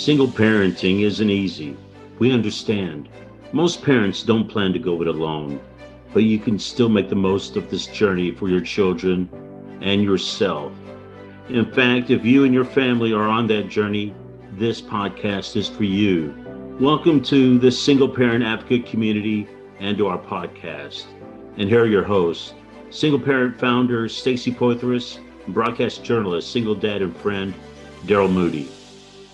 Single parenting isn't easy. We understand. Most parents don't plan to go it alone, but you can still make the most of this journey for your children and yourself. In fact, if you and your family are on that journey, this podcast is for you. Welcome to the Single Parent Advocate community and to our podcast. And here are your hosts, single parent founder Stacy Poitras, and broadcast journalist, single dad and friend, Daryl Moody.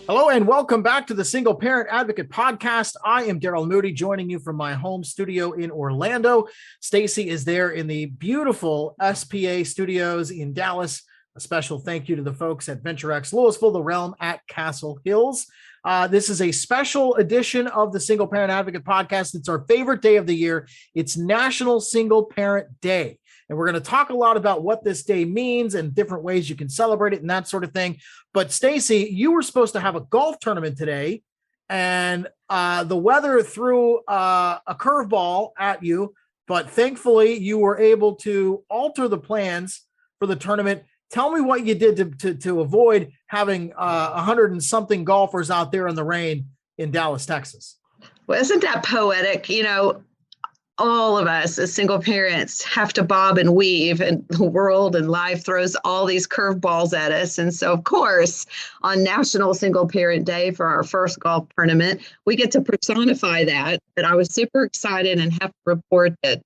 Hello and welcome back to the Single Parent Advocate podcast. I am Daryl Moody, joining you from my home studio in Orlando. Stacy is there in the beautiful SPA studios in Dallas. A special thank you to the folks at VentureX Louisville, the Realm at Castle Hills. This is a special edition of the Single Parent Advocate podcast. It's our favorite day of the year. It's National Single Parent Day. And we're going to talk a lot about what this day means and different ways you can celebrate it and that sort of thing. But Stacy, you were supposed to have a golf tournament today, and the weather threw a curveball at you. But thankfully, you were able to alter the plans for the tournament. Tell me what you did to avoid having 100 and something golfers out there in the rain in Dallas, Texas. Well, isn't that poetic? You know, all of us as single parents have to bob and weave, and the world and life throws all these curveballs at us. And so, of course, on National Single Parent Day for our first golf tournament, we get to personify that. But I was super excited and have to report that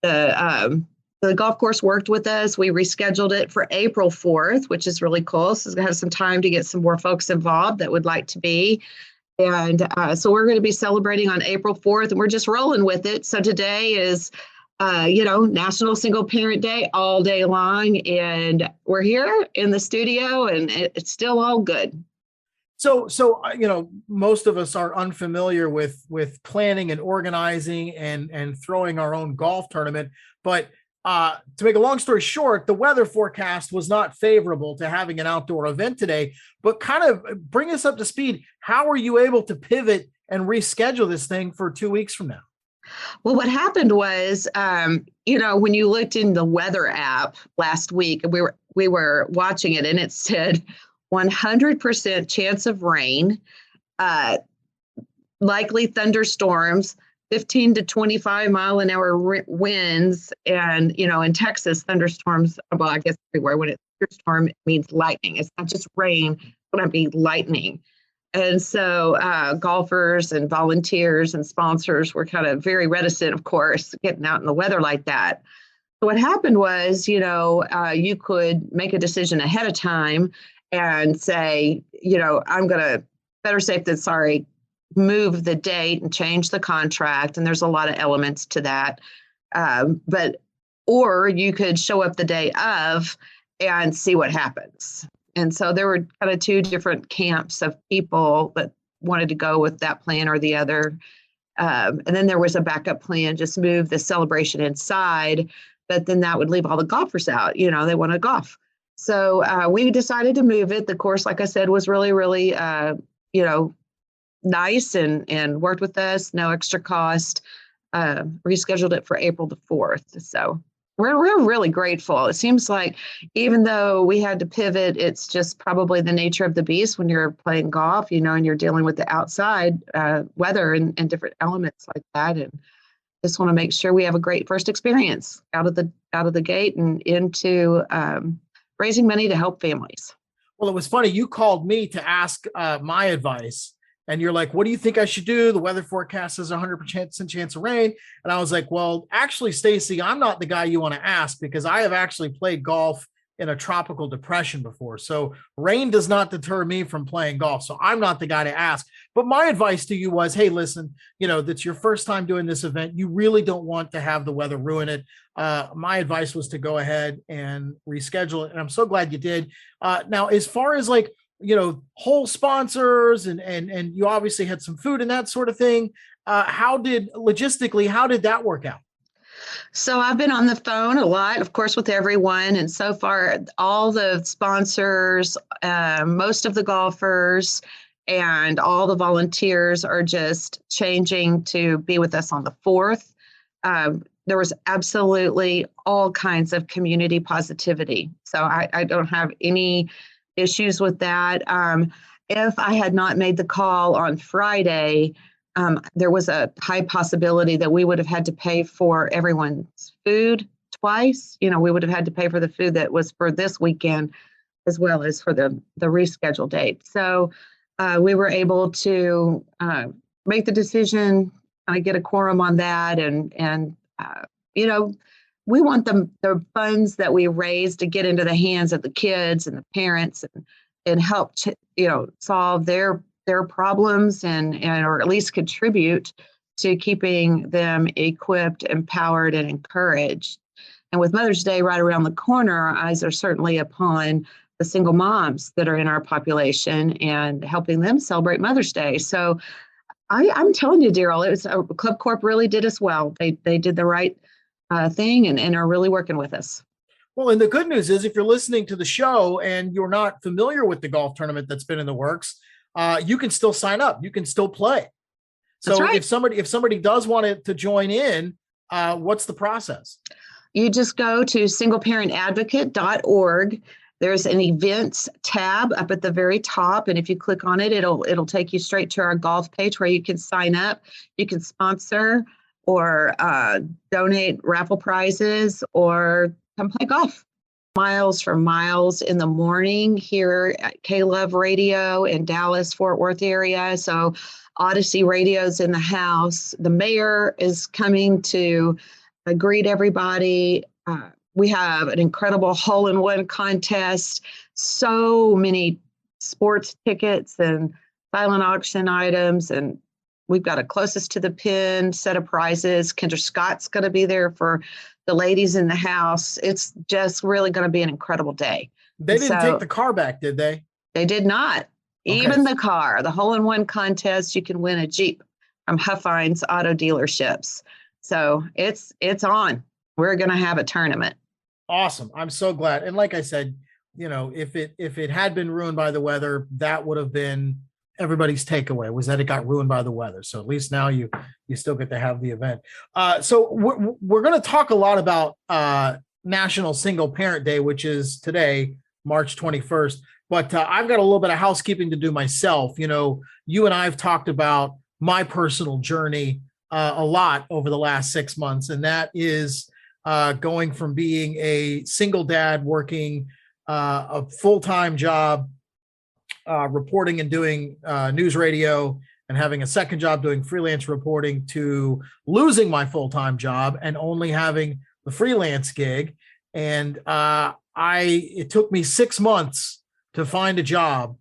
the golf course worked with us. We rescheduled it for April 4th, which is really cool. So we have some time to get some more folks involved that would like to be. And so we're going to be celebrating on April 4th, and we're just rolling with it. So today is, National Single Parent Day all day long. And we're here in the studio, and it's still all good. So most of us are unfamiliar with planning and organizing and throwing our own golf tournament. But to make a long story short, the weather forecast was not favorable to having an outdoor event today, but kind of bring us up to speed. How are you able to pivot and reschedule this thing for 2 weeks from now? Well, what happened was, when you looked in the weather app last week, we were watching it, and it said 100% chance of rain, likely thunderstorms, 15 to 25 mile an hour winds. And, in Texas, thunderstorms, well, I guess everywhere, when it's a thunderstorm, it means lightning. It's not just rain, it's going to be lightning. And so golfers and volunteers and sponsors were kind of very reticent, of course, getting out in the weather like that. So what happened was, you could make a decision ahead of time and say, I'm going to, better safe than sorry, move the date and change the contract. And there's a lot of elements to that. Or you could show up the day of and see what happens. And so there were kind of two different camps of people that wanted to go with that plan or the other. And then there was a backup plan, just move the celebration inside, but then that would leave all the golfers out. They want to golf. So we decided to move it. The course, like I said, was really, really, nice and worked with us, no extra cost, rescheduled it for April the 4th. So we're really grateful. It seems like even though we had to pivot, it's just probably the nature of the beast when you're playing golf, and you're dealing with the outside weather and different elements like that. And just want to make sure we have a great first experience out of the gate and into raising money to help families. Well, it was funny. You called me to ask my advice. And you're like, what do you think I should do? The weather forecast says 100% chance of rain. And I was like, well, actually, Stacy, I'm not the guy you want to ask, because I have actually played golf in a tropical depression before. So rain does not deter me from playing golf. So I'm not the guy to ask. But my advice to you was, hey, listen, that's your first time doing this event. You really don't want to have the weather ruin it. My advice was to go ahead and reschedule it. And I'm so glad you did. Now, as far as whole sponsors and you obviously had some food and that sort of thing. How did that work out? So I've been on the phone a lot, of course, with everyone. And so far, all the sponsors, most of the golfers, and all the volunteers are just changing to be with us on the 4th. There was absolutely all kinds of community positivity. So I don't have any issues with that. if I had not made the call on Friday, there was a high possibility that we would have had to pay for everyone's food twice. You know, we would have had to pay for the food that was for this weekend as well as for the rescheduled date. So we were able to make the decision. I get a quorum on that, and you know, we want the funds that we raise to get into the hands of the kids and the parents and help solve their problems and or at least contribute to keeping them equipped, empowered, and encouraged. And with Mother's Day right around the corner, our eyes are certainly upon the single moms that are in our population and helping them celebrate Mother's Day. So I'm telling you, Daryl, it was Club Corp really did us well. They did the right thing and are really working with us. Well, and the good news is if you're listening to the show and you're not familiar with the golf tournament that's been in the works, you can still sign up. You can still play. So That's right. if somebody does want to join in, what's the process? You just go to singleparentadvocate.org. There's an events tab up at the very top. And if you click on it, it'll take you straight to our golf page where you can sign up. You can sponsor or donate raffle prizes or come play golf. Miles from Miles in the morning here at K-Love Radio in Dallas, Fort Worth area. So Odyssey Radio's in the house. The mayor is coming to greet everybody. We have an incredible hole-in-one contest, so many sports tickets and silent auction items, and we've got a closest to the pin set of prizes. Kendra Scott's going to be there for the ladies in the house. It's just really going to be an incredible day. They didn't take the car back, did they? They did not. Okay. Even the car, the hole-in-one contest, you can win a Jeep from Huffines Auto Dealerships. So it's on. We're going to have a tournament. Awesome. I'm so glad. And like I said, if it had been ruined by the weather, that would have been everybody's takeaway, was that it got ruined by the weather. So at least now you still get to have the event. So we're going to talk a lot about National Single Parent Day, which is today, March 21st. But I've got a little bit of housekeeping to do myself. You and I have talked about my personal journey a lot over the last 6 months, and that is going from being a single dad working a full-time job, reporting and doing news radio, and having a second job doing freelance reporting, to losing my full-time job and only having the freelance gig. And it took me 6 months to find a job.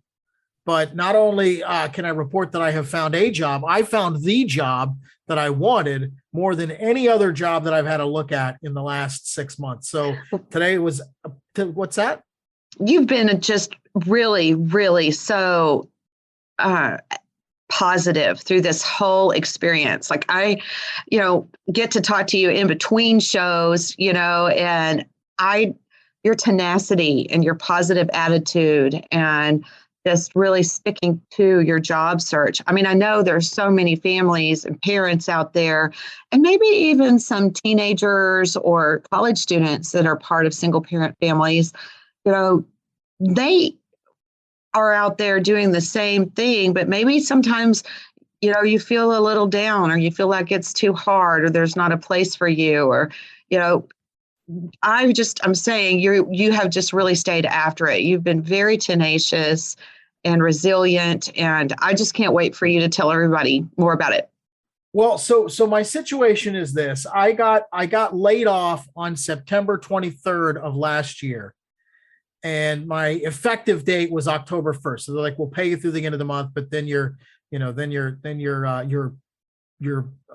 But not only can I report that I have found a job, I found the job that I wanted more than any other job that I've had a look at in the last 6 months. So today was, what's that? You've been just really, really so positive through this whole experience. Like I, get to talk to you in between shows, and your tenacity and your positive attitude and just really sticking to your job search. I mean, I know there's so many families and parents out there, and maybe even some teenagers or college students that are part of single parent families. They are out there doing the same thing, but maybe sometimes, you feel a little down, or you feel like it's too hard, or there's not a place for you, or, I'm saying you have just really stayed after it. You've been very tenacious and resilient, and I just can't wait for you to tell everybody more about it. Well, so my situation is this. I got laid off on September 23rd of last year, and my effective date was October 1st. So they're like, we'll pay you through the end of the month, but then you're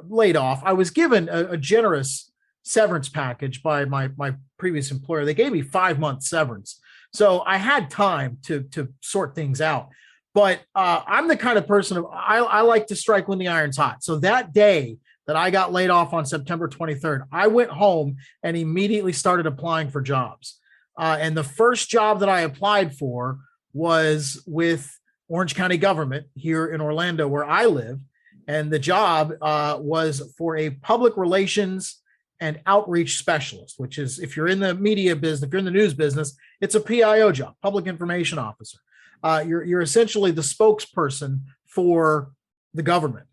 laid off. I was given a generous severance package by my previous employer. They gave me 5 months severance. So I had time to sort things out. But I'm the kind of person I like to strike when the iron's hot. So that day that I got laid off on September 23rd, I went home and immediately started applying for jobs. And the first job that I applied for was with Orange County government here in Orlando, where I live. And the job was for a public relations and outreach specialist, which is, if you're in the media business, if you're in the news business, it's a PIO job, public information officer. You're essentially the spokesperson for the government.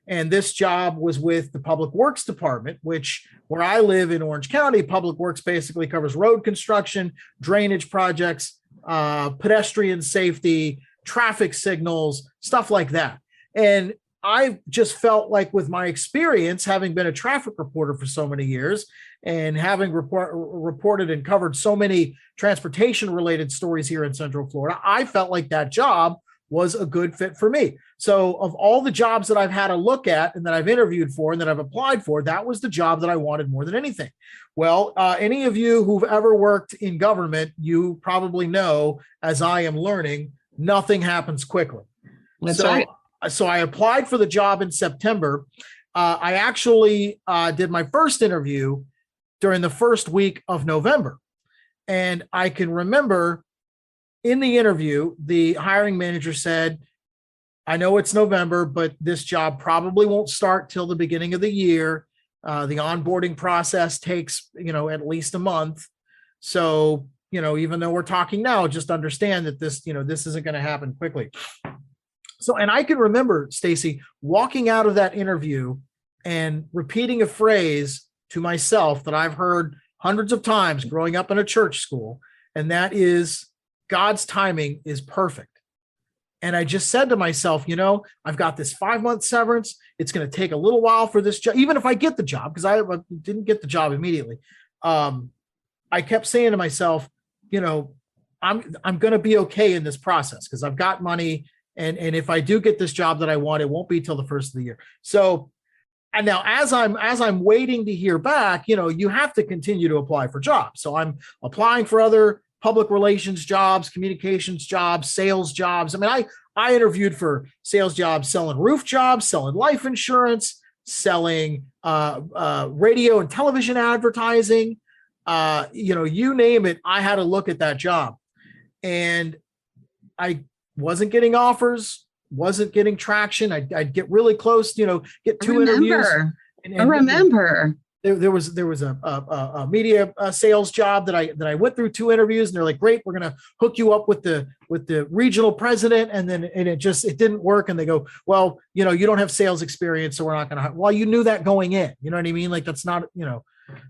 And this job was with the Public Works Department, which where I live in Orange County, Public Works basically covers road construction, drainage projects, pedestrian safety, traffic signals, stuff like that. And I just felt like with my experience, having been a traffic reporter for so many years and having reported and covered so many transportation related stories here in Central Florida, I felt like that job was a good fit for me. So of all the jobs that I've had a look at and that I've interviewed for and that I've applied for, that was the job that I wanted more than anything. Well, any of you who've ever worked in government, you probably know, as I am learning, nothing happens quickly. That's right. So I applied for the job in September. I actually did my first interview during the first week of November. And I can remember in the interview, the hiring manager said, I know it's November, but this job probably won't start till the beginning of the year. The onboarding process takes, at least a month. So, even though we're talking now, just understand that this isn't going to happen quickly. So, and I can remember, Stacy, walking out of that interview and repeating a phrase to myself that I've heard hundreds of times growing up in a church school. And that is, God's timing is perfect. And I just said to myself, I've got this 5-month severance. It's going to take a little while for this job, even if I get the job, because I didn't get the job immediately. I kept saying to myself, I'm going to be okay in this process because I've got money. And if I do get this job that I want, it won't be till the first of the year. So, and now as I'm waiting to hear back, you have to continue to apply for jobs. So I'm applying for other public relations jobs, communications jobs, sales jobs. I mean, I interviewed for sales jobs, selling roof jobs, selling life insurance, selling radio and television advertising. You name it, I had to look at that job. And I wasn't getting offers, wasn't getting traction. I'd get really close, get 2 interviews. I remember. There was a media sales job that I went through 2 interviews, and they're like, great, we're going to hook you up with the regional president. And then it didn't work. And they go, well, you don't have sales experience, so we're not going to. Well, you knew that going in, you know what I mean? Like that's not,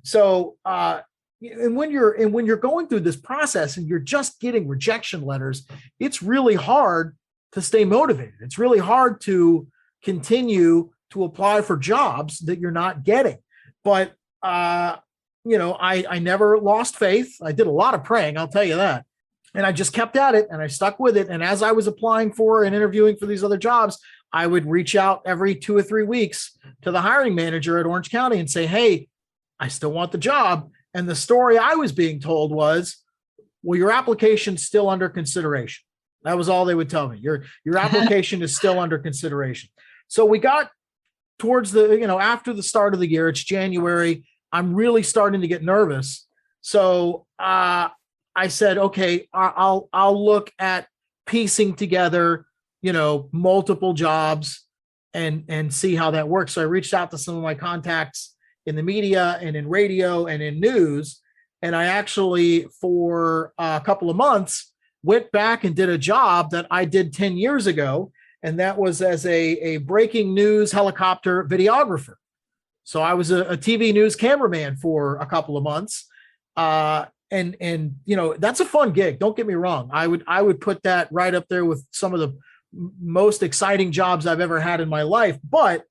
so, and when you're going through this process and you're just getting rejection letters, it's really hard to stay motivated. It's really hard to continue to apply for jobs that you're not getting. But, I never lost faith. I did a lot of praying, I'll tell you that. And I just kept at it and I stuck with it. And as I was applying for and interviewing for these other jobs, I would reach out every 2 or 3 weeks to the hiring manager at Orange County and say, hey, I still want the job. And the story I was being told was, well, your application's still under consideration. That was all they would tell me. Your application is still under consideration. So we got towards after the start of the year, it's January, I'm really starting to get nervous. So I said, okay, I'll look at piecing together, multiple jobs and see how that works. So I reached out to some of my contacts in the media and in radio and in news. And I actually, for a couple of months, went back and did a job that I did 10 years ago. And that was as a breaking news helicopter videographer. So I was a TV news cameraman for a couple of months. And that's a fun gig. Don't get me wrong. I would put that right up there with some of the most exciting jobs I've ever had in my life. But,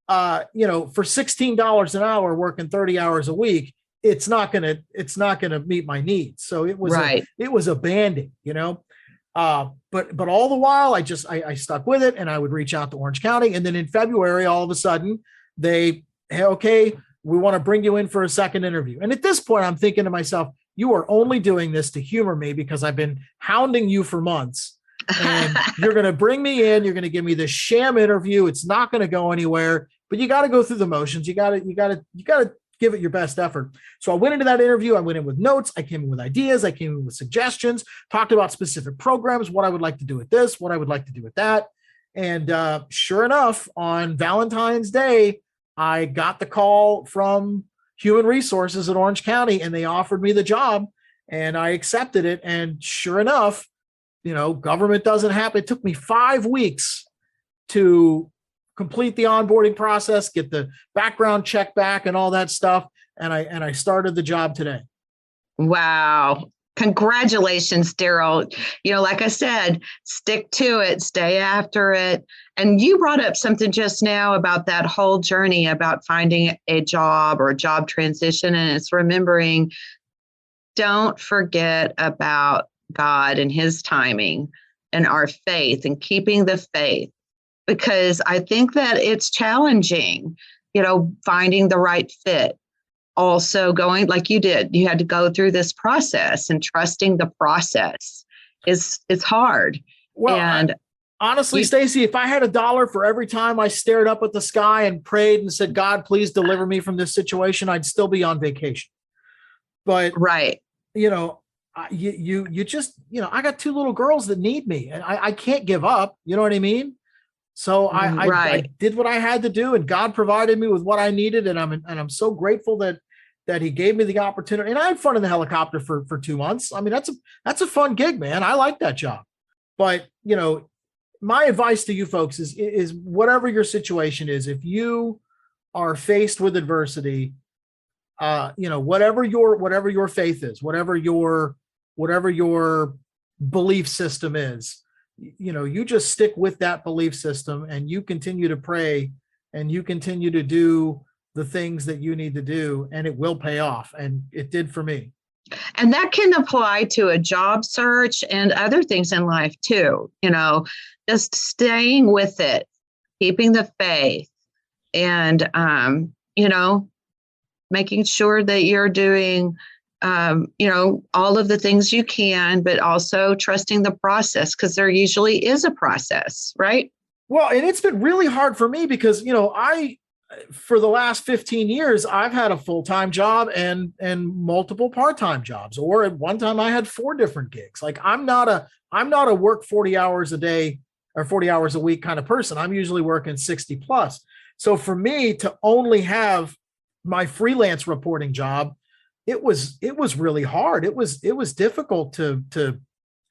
for $16 an hour working 30 hours a week, it's not going to meet my needs. So it was, it was a banding, but all the while I stuck with it and I would reach out to Orange County. And then in February, all of a sudden hey, okay, we want to bring you in for a second interview. And at this point, I'm thinking to myself, you are only doing this to humor me because I've been hounding you for months and you're going to bring me in. You're going to give me this sham interview. It's not going to go anywhere, but you got to go through the motions. You got to give it your best effort. So I went into that interview. I went in with notes. I came in with ideas. I came in with suggestions, talked about specific programs, what I would like to do with this, what I would like to do with that. And sure enough, on Valentine's Day, I got the call from Human Resources at Orange County and they offered me the job and I accepted it. And sure enough, government doesn't happen. It took me 5 weeks to complete the onboarding process, get the background check back and all that stuff. And I started the job today. Wow. Congratulations, Daryl. Like I said, stick to it, stay after it. And you brought up something just now about that whole journey about finding a job or a job transition. And it's remembering, don't forget about God and his timing and our faith and keeping the faith, because I think that it's challenging, finding the right fit. Also going like you did, you had to go through this process, and trusting the process is hard. Well, and honestly, Stacey, if I had $1 for every time I stared up at the sky and prayed and said, God, please deliver me from this situation, I'd still be on vacation. But right. You just, I got 2 little girls that need me, and I can't give up. You know what I mean? So I did what I had to do, and God provided me with what I needed. And I'm so grateful that he gave me the opportunity. And I had fun in the helicopter for 2 months. I mean, that's a fun gig, man. I like that job. But, my advice to you folks is whatever your situation is, if you are faced with adversity, whatever your faith is, whatever your belief system is, you just stick with that belief system, and you continue to pray, and you continue to do the things that you need to do, and it will pay off. And it did for me. And that can apply to a job search and other things in life too. Just staying with it, keeping the faith, and, making sure that you're doing all of the things you can, but also trusting the process, because there usually is a process, right? Well, and it's been really hard for me because, for the last 15 years, I've had a full-time job and multiple part-time jobs, or at one time I had 4 different gigs. Like I'm not a work 40 hours a day or 40 hours a week kind of person. I'm usually working 60 plus. So for me to only have my freelance reporting job, it was really hard. It was difficult to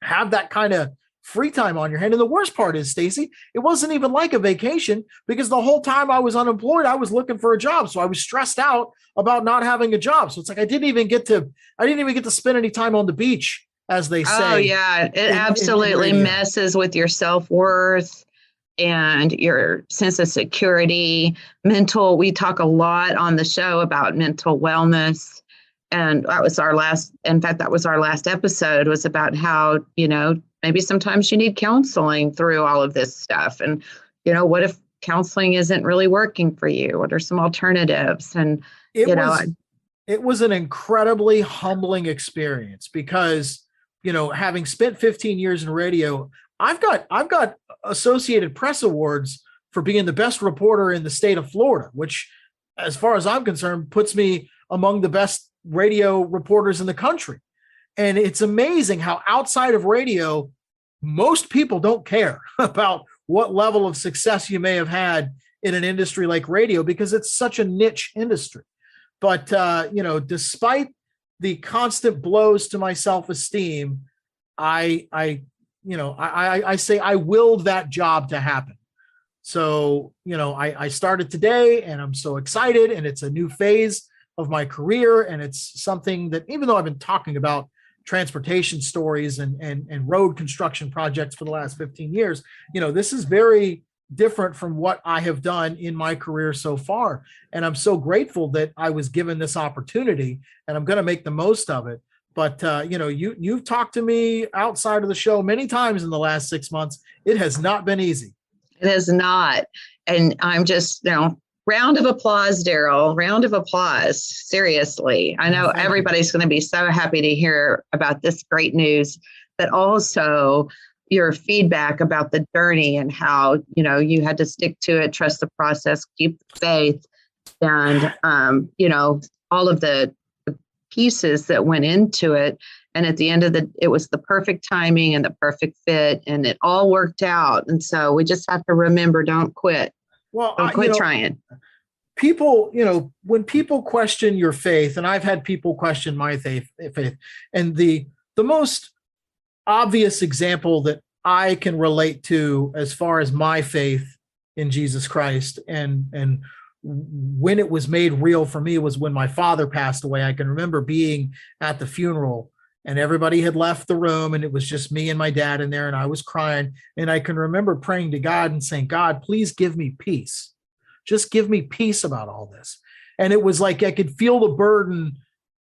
have that kind of free time on your hand. And the worst part is, Stacey, it wasn't even like a vacation, because the whole time I was unemployed, I was looking for a job. So I was stressed out about not having a job. So it's like I didn't even get to spend any time on the beach, as they say. Oh yeah, it absolutely messes with your self-worth and your sense of security, we talk a lot on the show about mental wellness. And that was our last episode, was about how, maybe sometimes you need counseling through all of this stuff. And, what if counseling isn't really working for you? What are some alternatives? And, it was an incredibly humbling experience because, having spent 15 years in radio, I've got Associated Press awards for being the best reporter in the state of Florida, which, as far as I'm concerned, puts me among the best radio reporters in the country. And it's amazing how outside of radio, most people don't care about what level of success you may have had in an industry like radio, because it's such a niche industry. But, despite the constant blows to my self-esteem, I say I willed that job to happen. So, I started today, and I'm so excited, and it's a new phase of my career. And it's something that, even though I've been talking about transportation stories and road construction projects for the last 15 years, this is very different from what I have done in my career so far. And I'm so grateful that I was given this opportunity, and I'm going to make the most of it. But, you've talked to me outside of the show many times in the last 6 months. It has not been easy. It has not. And I'm just, round of applause, Daryl, round of applause. Seriously. I know everybody's going to be so happy to hear about this great news, but also your feedback about the journey and how, you had to stick to it, trust the process, keep the faith, and, all of the pieces that went into it. And at the end of it was the perfect timing and the perfect fit, and it all worked out. And so we just have to remember, don't quit. Well, don't quit trying. People, when people question your faith, and I've had people question my faith, and the most obvious example that I can relate to as far as my faith in Jesus Christ and when it was made real for me was when my father passed away. I can remember being at the funeral and everybody had left the room and it was just me and my dad in there and I was crying. And I can remember praying to God and saying, God, please give me peace. Just give me peace about all this. And it was like I could feel the burden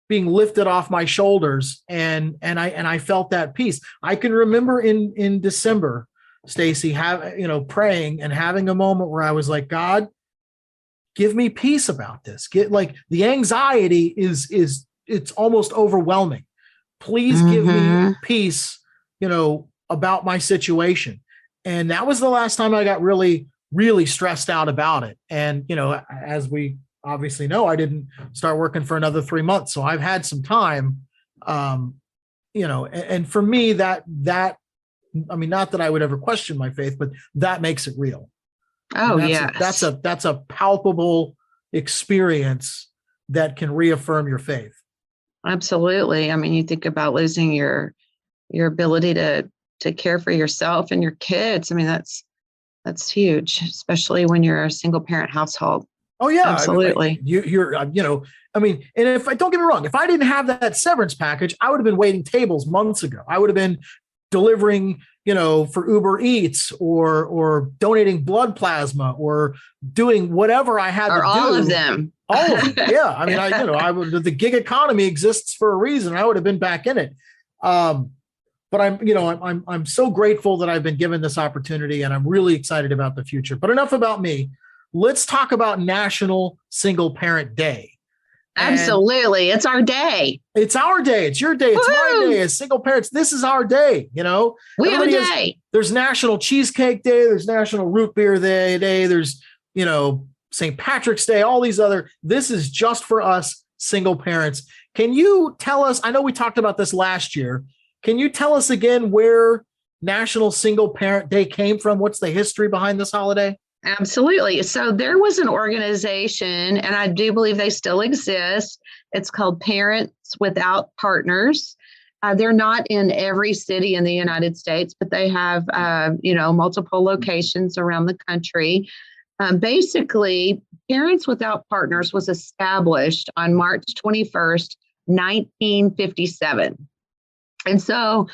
being lifted off my shoulders, and I felt that peace. I can remember in December, Stacy, praying and having a moment where I was like, God, give me peace about this. Get like the anxiety is it's almost overwhelming. Please give me peace, about my situation. And that was the last time I got really, really stressed out about it. And, as we obviously know, I didn't start working for another 3 months. So I've had some time, and for me that, I mean, not that I would ever question my faith, but that makes it real. Oh, yeah. That's a palpable experience that can reaffirm your faith. Absolutely. I mean, you think about losing your ability to care for yourself and your kids. I mean, that's huge, especially when you're a single parent household. Oh yeah, absolutely. I mean, and if I don't get me wrong, if I didn't have that severance package, I would have been waiting tables months ago. I would have been delivering, for Uber Eats or donating blood plasma or doing whatever I had to do. All of them. All of them. Yeah. I mean, the gig economy exists for a reason. I would have been back in it. But I'm so grateful that I've been given this opportunity and I'm really excited about the future. But enough about me. Let's talk about National Single Parent Day. Absolutely. It's our day. It's our day. It's your day. It's my day as single parents. This is our day. We have a day. There's National Cheesecake Day. There's National Root Beer Day. There's, St. Patrick's Day, all these other. This is just for us single parents. Can you tell us, I know we talked about this last year. Can you tell us again where National Single Parent Day came from? What's the history behind this holiday? Absolutely. So there was an organization, and I do believe they still exist. It's called Parents Without Partners. They're not in every city in the United States, but they have, multiple locations around the country. Basically, Parents Without Partners was established on March 21st, 1957. And so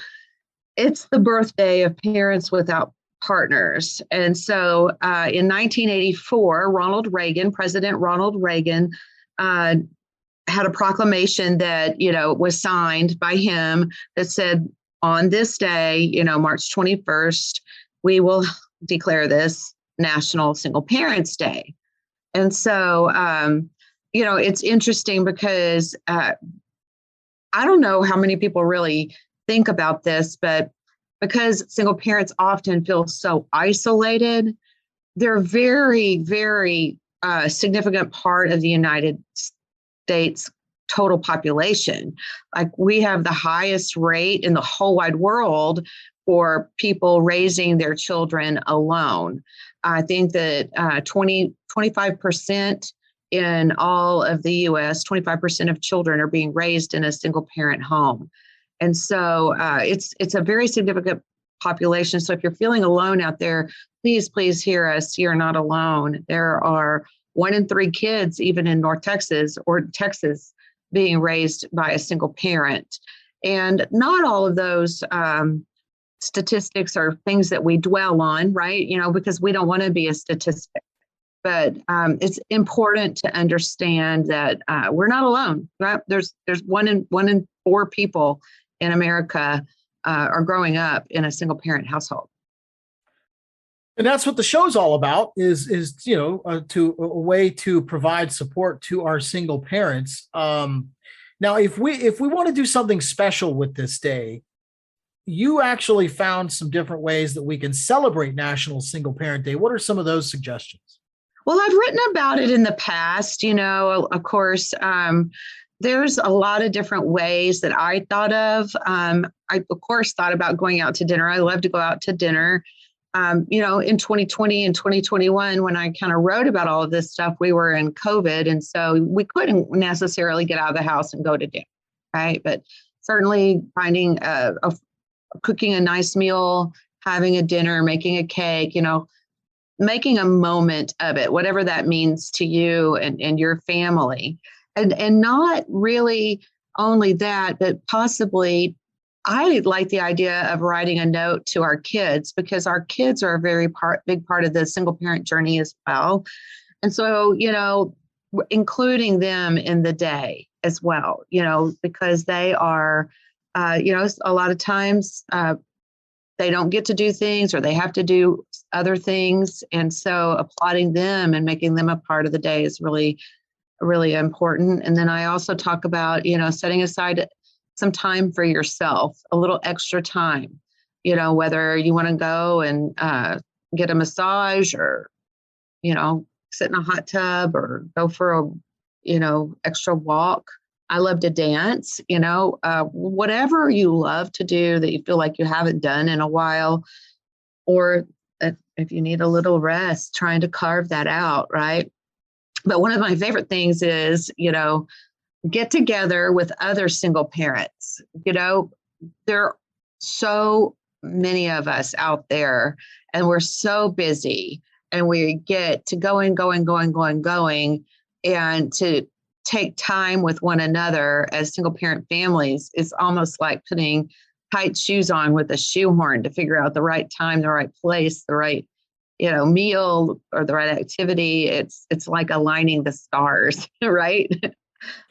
it's the birthday of Parents Without Partners. And so in 1984, President Ronald Reagan had a proclamation that, was signed by him that said on this day, March 21st, we will declare this National Single Parents Day. And so, it's interesting because I don't know how many people really think about this, but because single parents often feel so isolated, they're very, very significant part of the United States total population. Like we have the highest rate in the whole wide world for people raising their children alone. I think that 25% in all of the US, 25% of children are being raised in a single parent home. And so it's a very significant population. So if you're feeling alone out there, please hear us. You're not alone. There are 1 in 3 kids, even in North Texas or Texas, being raised by a single parent. And not all of those statistics are things that we dwell on, right? Because we don't want to be a statistic. But it's important to understand that we're not alone. Right? There's 1 in 4 people in America are growing up in a single parent household. And that's what the show's all about is to a way to provide support to our single parents. Now, if we want to do something special with this day, you actually found some different ways that we can celebrate National Single Parent Day. What are some of those suggestions? Well, I've written about it in the past, of course, there's a lot of different ways that I thought of. I, of course, thought about going out to dinner. I love to go out to dinner. In 2020 and 2021, when I kind of wrote about all of this stuff, we were in COVID. And so we couldn't necessarily get out of the house and go to dinner, right? But certainly finding a cooking a nice meal, having a dinner, making a cake, making a moment of it, whatever that means to you and your family. And not really only that, but possibly I like the idea of writing a note to our kids, because our kids are a big part of the single parent journey as well. And so, including them in the day as well, because they are, a lot of times they don't get to do things, or they have to do other things. And so applauding them and making them a part of the day is really, really important. And then I also talk about, setting aside some time for yourself, a little extra time, whether you want to go and get a massage, or, sit in a hot tub, or go for a, extra walk. I love to dance, whatever you love to do that you feel like you haven't done in a while, or if you need a little rest, trying to carve that out, right? But one of my favorite things is, get together with other single parents. There are so many of us out there, and we're so busy, and we get to going, and to take time with one another as single parent families is almost like putting tight shoes on with a shoehorn to figure out the right time, the right place, the right, meal, or the right activity. It's like aligning the stars, right?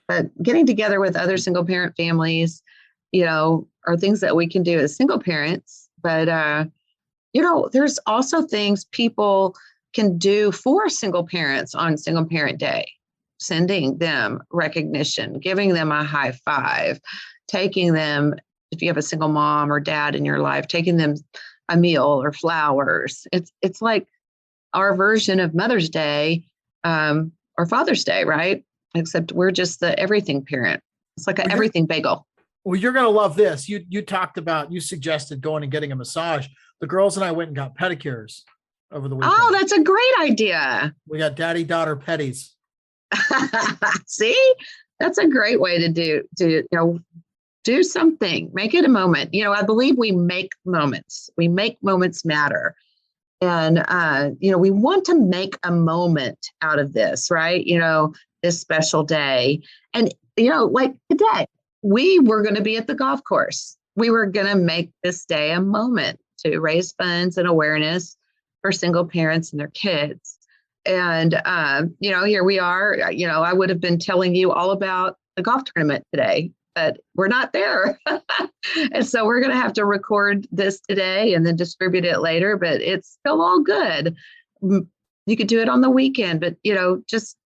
But getting together with other single parent families, are things that we can do as single parents. But, there's also things people can do for single parents on Single Parent Day, sending them recognition, giving them a high five, taking them, if you have a single mom or dad in your life, taking them a meal or flowers. It's like our version of Mother's Day or Father's Day, right? Except we're just the everything parent. It's like an everything bagel. Well, you're going to love this. You suggested going and getting a massage. The girls and I went and got pedicures over the weekend. Oh, that's a great idea. We got daddy-daughter petties. See, that's a great way to do something, make it a moment. I believe we make moments matter. And, we want to make a moment out of this, right? This special day. And, like today, we were going to be at the golf course. We were going to make this day a moment to raise funds and awareness for single parents and their kids. And, here we are. I would have been telling you all about the golf tournament today, but we're not there. And so we're going to have to record this today and then distribute it later, but it's still all good. You could do it on the weekend, but, just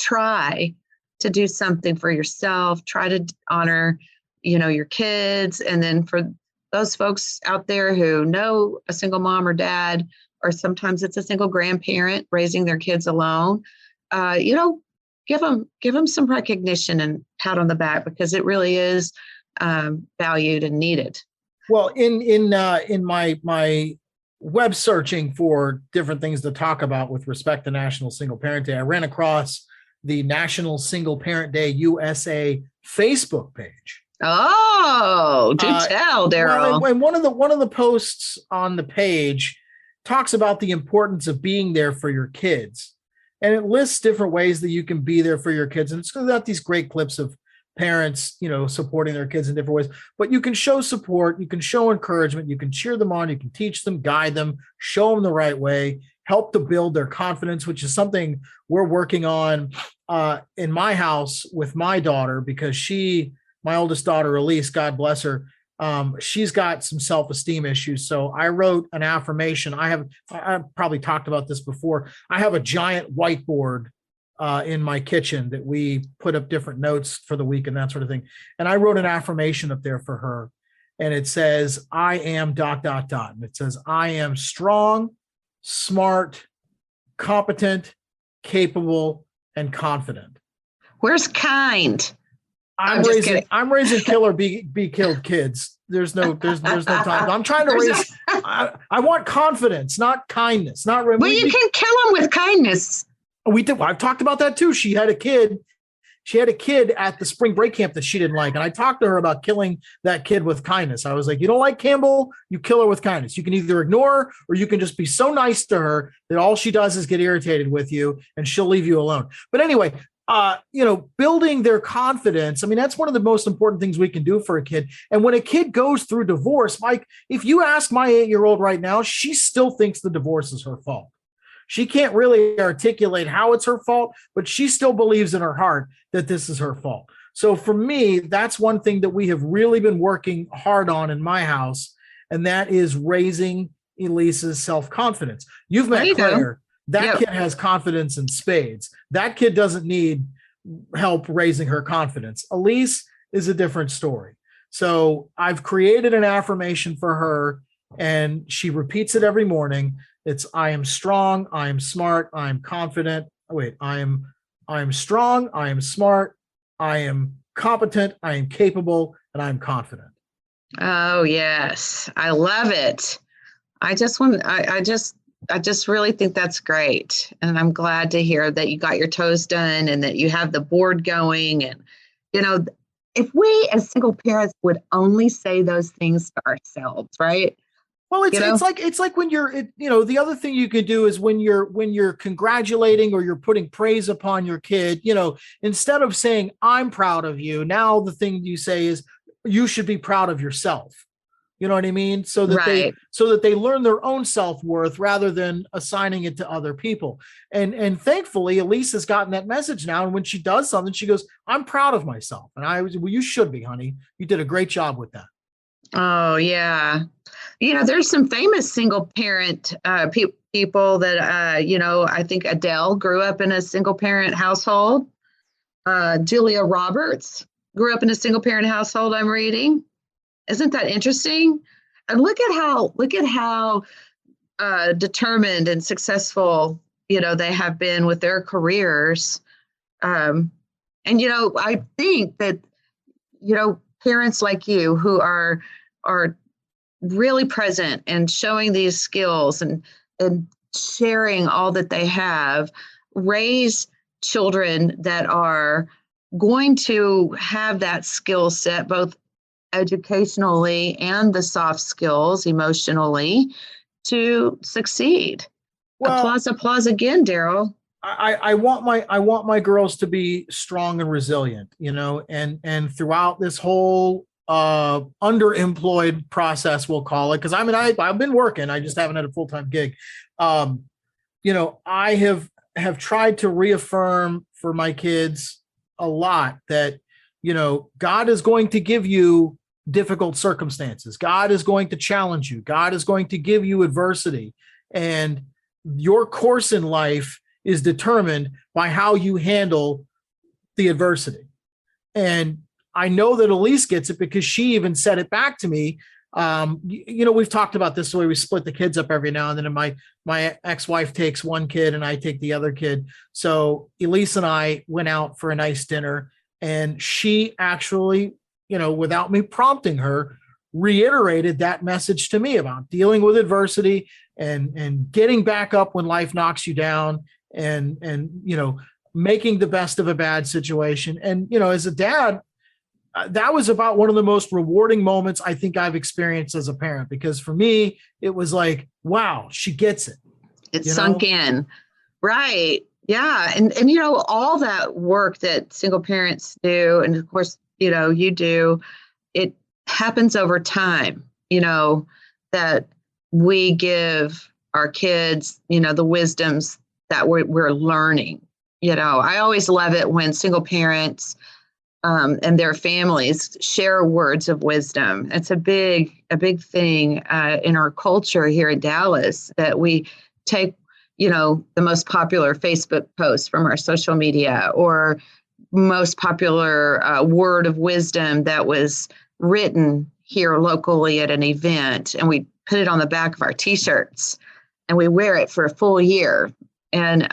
try to do something for yourself, try to honor, your kids. And then for those folks out there who know a single mom or dad, or sometimes it's a single grandparent raising their kids alone, give them some recognition and pat on the back, because it really is valued and needed. Well, in my web searching for different things to talk about with respect to National Single Parent Day, I ran across the National Single Parent Day USA Facebook page. Oh, do tell, Daryl. Well, and one of the posts on the page talks about the importance of being there for your kids. And it lists different ways that you can be there for your kids. And it's got these great clips of parents, supporting their kids in different ways. But you can show support, you can show encouragement, you can cheer them on, you can teach them, guide them, show them the right way, help to build their confidence, which is something we're working on in my house with my daughter, because my oldest daughter, Elise, God bless her, she's got some self-esteem issues. So I wrote an affirmation. I've probably talked about this before. I have a giant whiteboard in my kitchen that we put up different notes for the week and that sort of thing. And I wrote an affirmation up there for her. And it says, I am ... And it says, I am strong, smart, competent, capable, and confident. Where's kind? I'm raising kill or be killed kids. There's no time. I'm trying to raise. I want confidence, not kindness. Not. Well, you can kill them with kindness. We did. I've talked about that too. She had a kid. she had a kid at the spring break camp that she didn't like. And I talked to her about killing that kid with kindness. I was like, you don't like Campbell, you kill her with kindness. You can either ignore her or you can just be so nice to her that all she does is get irritated with you and she'll leave you alone. But anyway, building their confidence. I mean, that's one of the most important things we can do for a kid. And when a kid goes through divorce, Mike, if you ask my 8-year-old right now, she still thinks the divorce is her fault. She can't really articulate how it's her fault, but she still believes in her heart that this is her fault. So for me, that's one thing that we have really been working hard on in my house, and that is raising Elise's self-confidence. You've met Claire. That kid has confidence in spades. That kid doesn't need help raising her confidence. Elise is a different story. So I've created an affirmation for her, and she repeats it every morning. It's, I am strong, I am smart, I am confident. I am strong, I am smart, I am competent, I am capable, and I am confident. Oh, yes. I love it. I just really think that's great. And I'm glad to hear that you got your toes done and that you have the board going. And, if we as single parents would only say those things to ourselves, right? Well, it's like when you're, the other thing you can do is when you're congratulating or you're putting praise upon your kid, instead of saying, I'm proud of you, now the thing you say is, you should be proud of yourself. You know what I mean? So that they learn their own self-worth rather than assigning it to other people. And thankfully, Elise has gotten that message now. And when she does something, she goes, I'm proud of myself. And well, you should be, honey. You did a great job with that. Oh, yeah. There's some famous single parent people that, I think Adele grew up in a single parent household. Julia Roberts grew up in a single parent household, I'm reading. Isn't that interesting? And look at how determined and successful, they have been with their careers. And, I think that, parents like you who are really present and showing these skills and sharing all that they have, raise children that are going to have that skill set, both educationally and the soft skills emotionally, to succeed. Well, applause again, Daryl. I want my girls to be strong and resilient, and throughout this whole underemployed process, we'll call it, because I've been working, I just haven't had a full-time gig. I have tried to reaffirm for my kids a lot that God is going to give you difficult circumstances. God is going to challenge you. God is going to give you adversity. And your course in life is determined by how you handle the adversity. And I know that Elise gets it because she even said it back to me. We've talked about this, the way we split the kids up every now and then. And my ex-wife takes one kid and I take the other kid. So Elise and I went out for a nice dinner, and she actually, without me prompting her, reiterated that message to me about dealing with adversity and getting back up when life knocks you down and making the best of a bad situation. And, as a dad, that was about one of the most rewarding moments I think I've experienced as a parent, because for me, it was like, wow, she gets it. It sunk in. Right. Yeah. And all that work that single parents do, and of course, you do, it happens over time, that we give our kids, the wisdoms that we're learning. I always love it when single parents and their families share words of wisdom. It's a big thing in our culture here in Dallas, that we take, the most popular Facebook post from our social media, or most popular word of wisdom that was written here locally at an event, and we put it on the back of our t-shirts and we wear it for a full year. And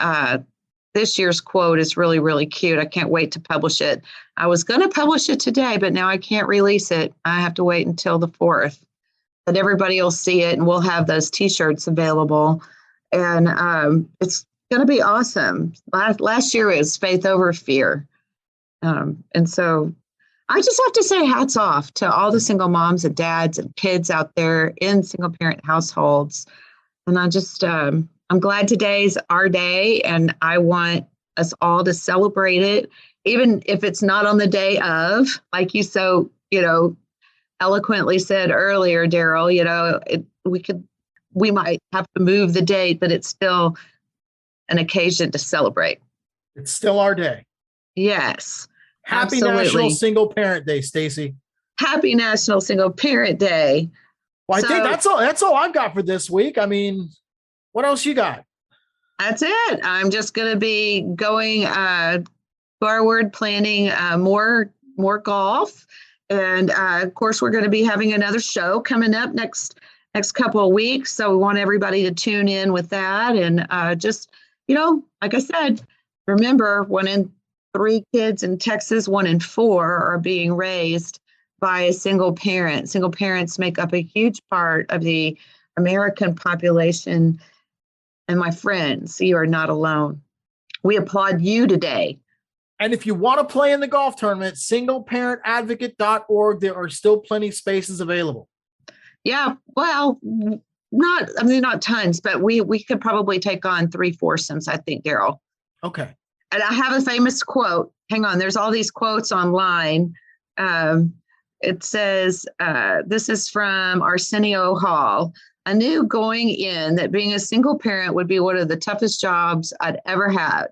this year's quote is really, really cute. I can't wait to publish it. I was going to publish it today, but now I can't release it. I have to wait until the 4th. But everybody will see it, and we'll have those t-shirts available. And it's going to be awesome. Last year it was faith over fear. And so I just have to say hats off to all the single moms and dads and kids out there in single parent households. And I'm glad today's our day, and I want us all to celebrate it, even if it's not on the day of, like you eloquently said earlier, Daryl. We might have to move the date, but it's still an occasion to celebrate. It's still our day. Yes. Happy Absolutely. National Single Parent Day, Stacy. Happy National Single Parent Day. Well, I think that's all I've got for this week. I mean, what else you got? That's it. I'm just going to be going forward, planning more golf. And of course, we're going to be having another show coming up next couple of weeks. So we want everybody to tune in with that. And like I said, remember, 1 in 3 kids in Texas, 1 in 4 are being raised by a single parent. Single parents make up a huge part of the American population. And my friends, you are not alone. We applaud you today. And if you want to play in the golf tournament, singleparentadvocate.org, there are still plenty of spaces available. Yeah, well, not tons, but we could probably take on 3 foursomes, I think, Daryl. Okay. And I have a famous quote. Hang on, there's all these quotes online. It says, this is from Arsenio Hall. I knew going in that being a single parent would be one of the toughest jobs I'd ever had.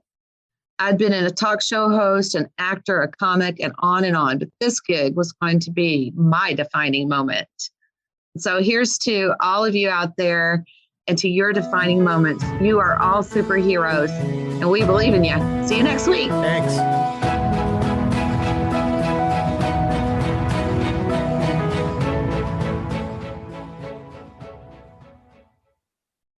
I'd been a talk show host, an actor, a comic, and on, but this gig was going to be my defining moment. So here's to all of you out there and to your defining moments. You are all superheroes, and we believe in you. See you next week. Thanks.